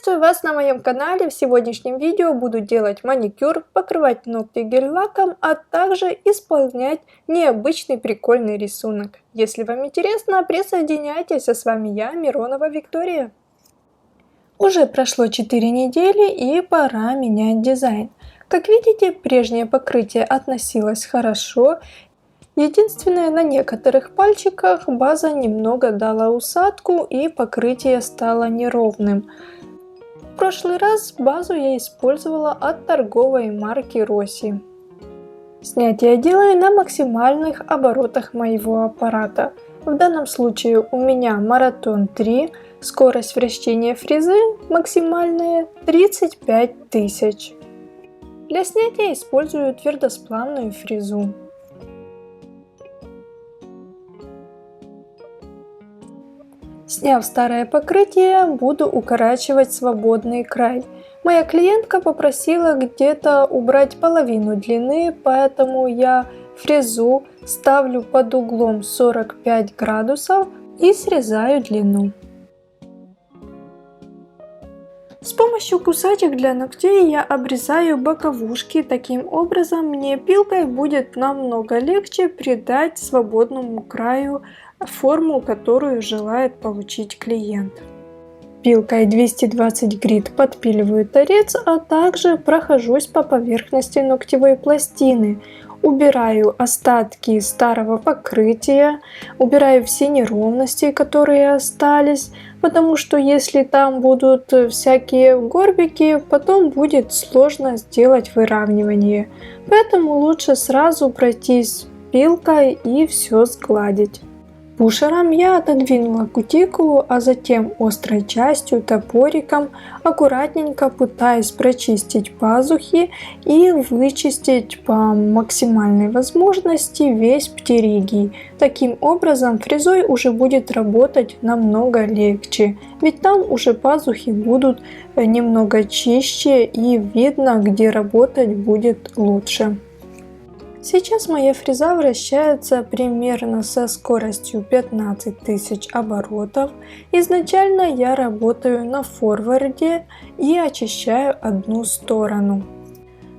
Приветствую вас на моем канале. В сегодняшнем видео буду делать маникюр, покрывать ногти гель-лаком, а также исполнять необычный прикольный рисунок. Если вам интересно, присоединяйтесь, а с вами я, Миронова Виктория. Уже прошло 4 недели и пора менять дизайн. Как видите, прежнее покрытие относилось хорошо. Единственное, на некоторых пальчиках база немного дала усадку и покрытие стало неровным. В прошлый раз базу я использовала от торговой марки Rossi. Снять я делаю на максимальных оборотах моего аппарата. В данном случае у меня Marathon 3, скорость вращения фрезы максимальная 35 тысяч. Для снятия использую твердосплавную фрезу. Сняв старое покрытие, буду укорачивать свободный край. Моя клиентка попросила где-то убрать половину длины, поэтому я фрезу ставлю под углом 45 градусов и срезаю длину. С помощью кусачек для ногтей я обрезаю боковушки. Таким образом, мне пилкой будет намного легче придать свободному краю форму, которую желает получить клиент. Пилкой 220 грит подпиливаю торец, а также прохожусь по поверхности ногтевой пластины. Убираю остатки старого покрытия, убираю все неровности, которые остались, потому что если там будут всякие горбики, потом будет сложно сделать выравнивание. Поэтому лучше сразу пройтись пилкой и все сгладить. Пушером я отодвинула кутикулу, а затем острой частью, топориком, аккуратненько пытаясь прочистить пазухи и вычистить по максимальной возможности весь птеригий. Таким образом, фрезой уже будет работать намного легче, ведь там уже пазухи будут немного чище и видно, где работать будет лучше. Сейчас моя фреза вращается примерно со скоростью 15 тысяч оборотов. Изначально я работаю на форварде и очищаю одну сторону.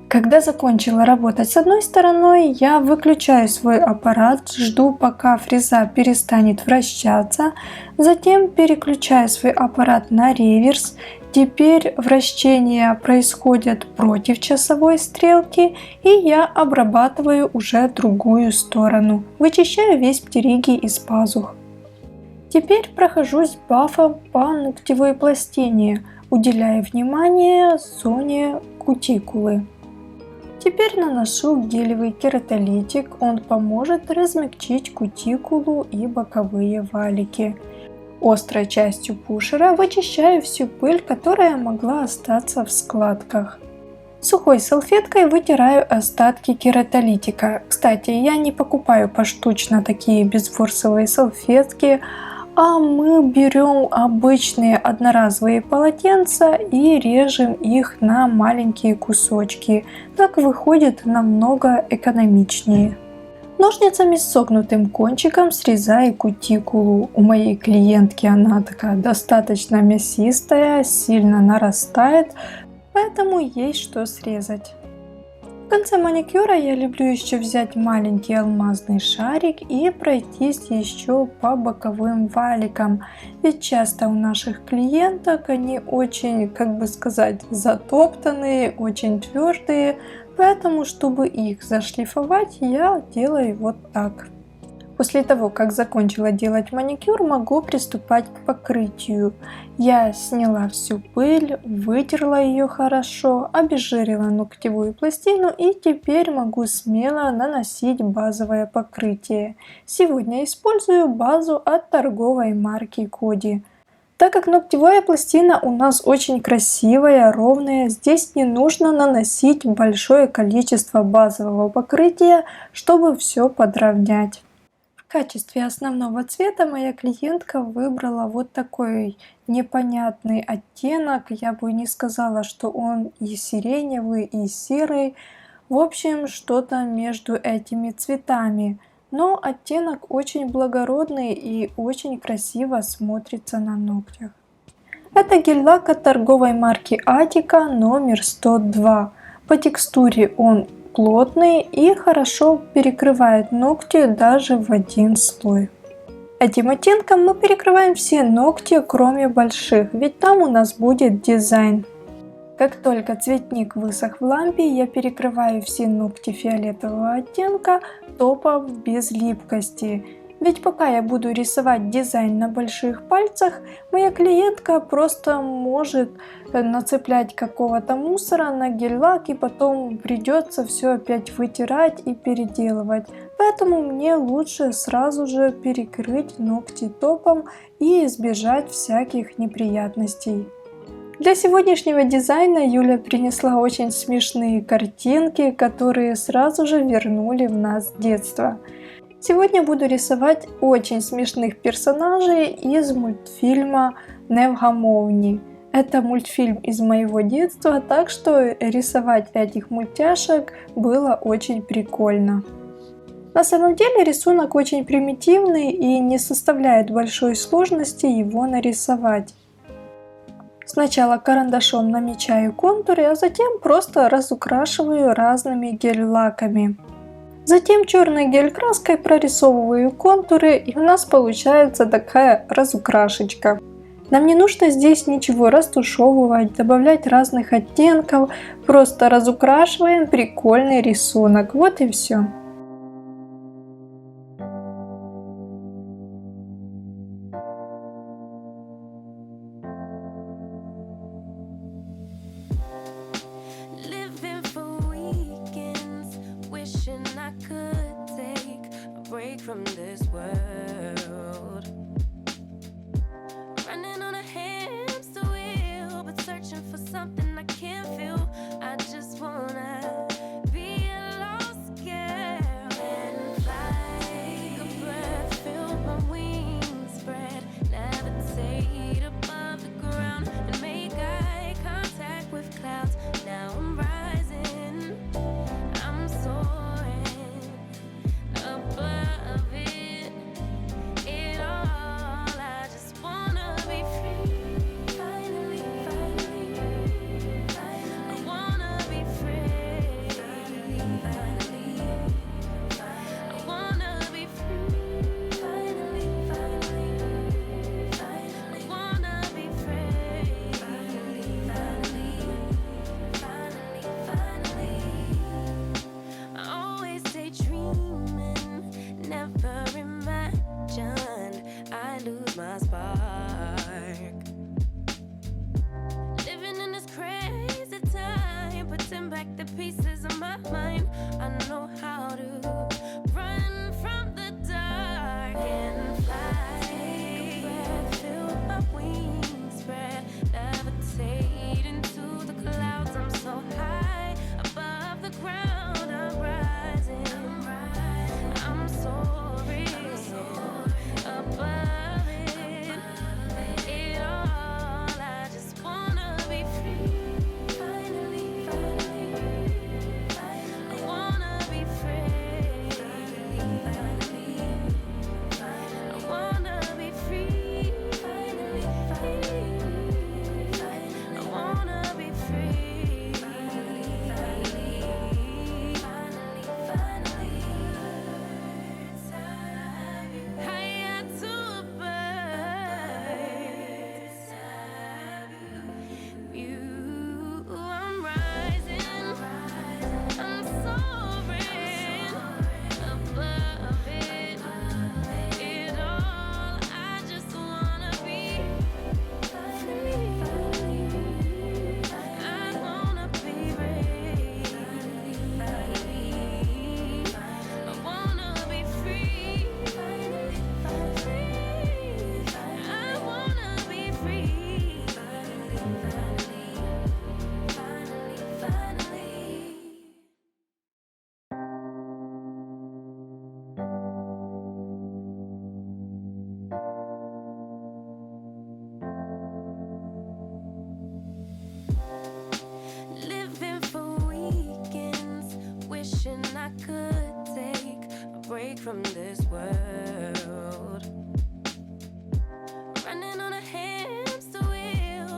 Когда закончила работать с одной стороной, я выключаю свой аппарат, жду, пока фреза перестанет вращаться, затем переключаю свой аппарат на реверс. Теперь вращения происходят против часовой стрелки, и я обрабатываю уже другую сторону, вычищаю весь птеригий из пазух. Теперь прохожусь бафом по ногтевой пластине, уделяя внимание зоне кутикулы. Теперь наношу гелевый кератолитик, он поможет размягчить кутикулу и боковые валики. Острой частью пушера вычищаю всю пыль, которая могла остаться в складках. Сухой салфеткой вытираю остатки кератолитика. Кстати, я не покупаю поштучно такие безворсовые салфетки, а мы берем обычные одноразовые полотенца и режем их на маленькие кусочки. Так выходит намного экономичнее. Ножницами с согнутым кончиком срезаю кутикулу. У моей клиентки она такая достаточно мясистая, сильно нарастает, поэтому есть что срезать. В конце маникюра я люблю еще взять маленький алмазный шарик и пройтись еще по боковым валикам. Ведь часто у наших клиенток они очень, как бы сказать, затоптанные, очень твердые. Поэтому, чтобы их зашлифовать, я делаю вот так. После того, как закончила делать маникюр, могу приступать к покрытию. Я сняла всю пыль, вытерла ее хорошо, обезжирила ногтевую пластину и теперь могу смело наносить базовое покрытие. Сегодня использую базу от торговой марки Coty. Так как ногтевая пластина у нас очень красивая, ровная, здесь не нужно наносить большое количество базового покрытия, чтобы все подровнять. В качестве основного цвета моя клиентка выбрала вот такой непонятный оттенок. Я бы не сказала, что он и сиреневый, и серый. В общем, что-то между этими цветами. Но оттенок очень благородный и очень красиво смотрится на ногтях. Это гель-лак от торговой марки Атика номер 102. По текстуре он плотный и хорошо перекрывает ногти даже в один слой. Этим оттенком мы перекрываем все ногти, кроме больших, ведь там у нас будет дизайн. Как только цветник высох в лампе, я перекрываю все ногти фиолетового оттенка топом без липкости. Ведь пока я буду рисовать дизайн на больших пальцах, моя клиентка просто может нацеплять какого-то мусора на гель-лак, и потом придется все опять вытирать и переделывать. Поэтому мне лучше сразу же перекрыть ногти топом и избежать всяких неприятностей. Для сегодняшнего дизайна Юля принесла очень смешные картинки, которые сразу же вернули в нас детство. Сегодня буду рисовать очень смешных персонажей из мультфильма «Невгамовні». Это мультфильм из моего детства, так что рисовать этих мультяшек было очень прикольно. На самом деле рисунок очень примитивный и не составляет большой сложности его нарисовать. Сначала карандашом намечаю контуры, а затем просто разукрашиваю разными гель-лаками. Затем черной гель-краской прорисовываю контуры, и у нас получается такая разукрашечка. Нам не нужно здесь ничего растушевывать, добавлять разных оттенков, просто разукрашиваем прикольный рисунок. Вот и все. From this world, running on a hamster wheel, but searching for something I can't feel. I just wanna be a lost girl and fly. Take a breath, feel my wings spread, levitate above the ground and make eye contact with clouds. Now I'm rising, I'm soaring above. My spark, living in this crazy time, putting back the pieces of my mind. I know how to run from the dark and fly. Take a breath, feel my wings spread, levitate into the clouds. I'm so high above the ground. I'm rising, I'm soaring above. From this world, running on a hamster wheel,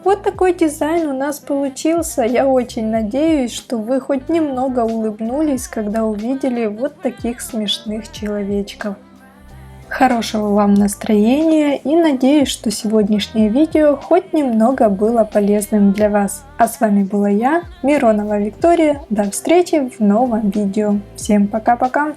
Вот такой дизайн у нас получился. Я очень надеюсь, что вы хоть немного улыбнулись, когда увидели вот таких смешных человечков. Хорошего вам настроения и надеюсь, что сегодняшнее видео хоть немного было полезным для вас. А с вами была я, Миронова Виктория. До встречи в новом видео. Всем пока-пока!